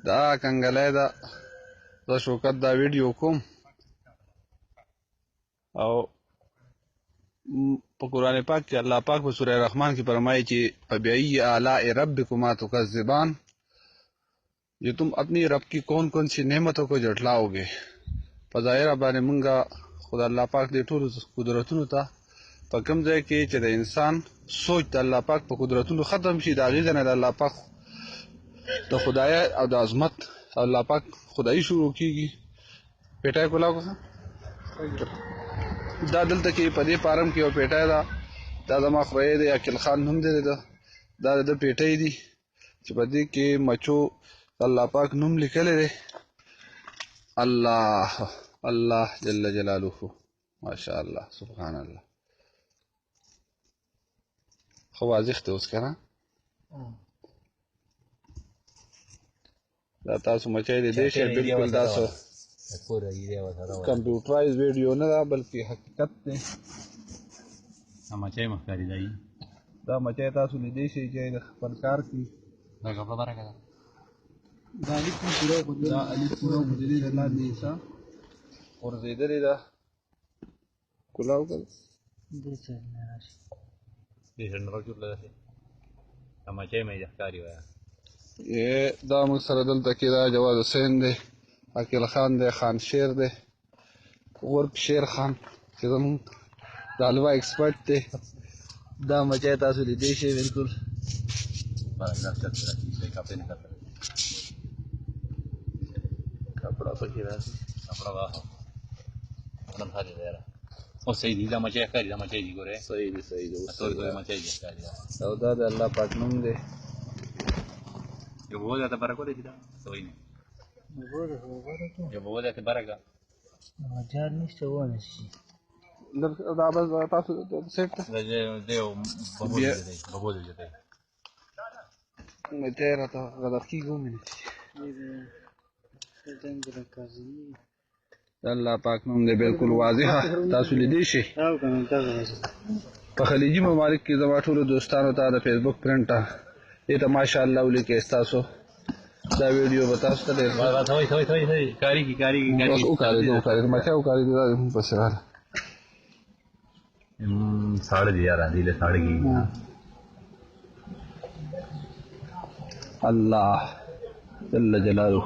دا کنګلی ده زه شوکت دا ویډیو کوم او په قرآن پاک کې الله پاک په سوره رحمان کې فرمائے कि فبأي آلاء ربكما تكذبان ये तुम अपनी रब की कौन कौन सी नेमतों को झटलाओगे په ظاهره باندې مونږه خدا الله پاک دې ټول قدرتونو ته په کوم ځای کې چې د انسان سوچ د الله پاک په قدرتونو ختم شي د هغې ځای نه د الله پاک د خدای او د عظمت الله پاک خدایي شروع کېږي پیټی کولاو که دا دلته کې په دې فارم کې یو پیټی ده دا زما خوری دی عقیل خان نوم دی دا د پیټی دي چې په دې کې مچو الله پاک نوم لیکلی دی الله الله جل جلاله ماشاء الله سبحان الله خو واضح دی اوس که نه دا تاسو مچی دی دی شی بلکل تاسو کمپیوټرایز ویډیو نه ده بلکې حقیقت دی دا مچی مخکاري دی دا مچی تاسو لیدی شئ چې د خپل کار کې دا کپړه برکه ده دا الیف پوره بدلې د لاندې حصه غورځېدلې ده کولاو که دې سره نه راجوړ لږه دا مچی مې ښکاري وایه دا موږ سره دلته کې دا جواد حسین دی عقیل خان دی خان شیر دی غورب شیر خان چې زموږ د حلوا ایکسپرټ دی دا مچی تاسو لیدی شئ بلکل کپړه پکې راشي کپړه واخله نن خالي دی یاره او صحیح دی دا مچی ښکاري دا مچی دي ګورې صحیح دی صحیح دی ټول مچی دي ښکاري او دا د الله پاک نوم دی یو بوده ته برکه دی دا سوی نه یو بوده ته برکه مجال نشته ونه شي دا بس تاسو سیټ ته دا دی ببوده دی مچی راته غلط کېږي ومینې د الله پاک نوم دی بلکل واضحه تاسو لیدی شئ په خلیجي ممالک کې زما ټولو دوستانو ته د فیسبوک پرنټ ته دې ته ماشاءالله ولیکئ ستاسو دا ویډیو به تاسو ته ډېر کاریږي بس وکارېده مچی وکارېده دا هم پسې راغله ساړه دي یاره دې له ساړه کېږي الله جل جلاله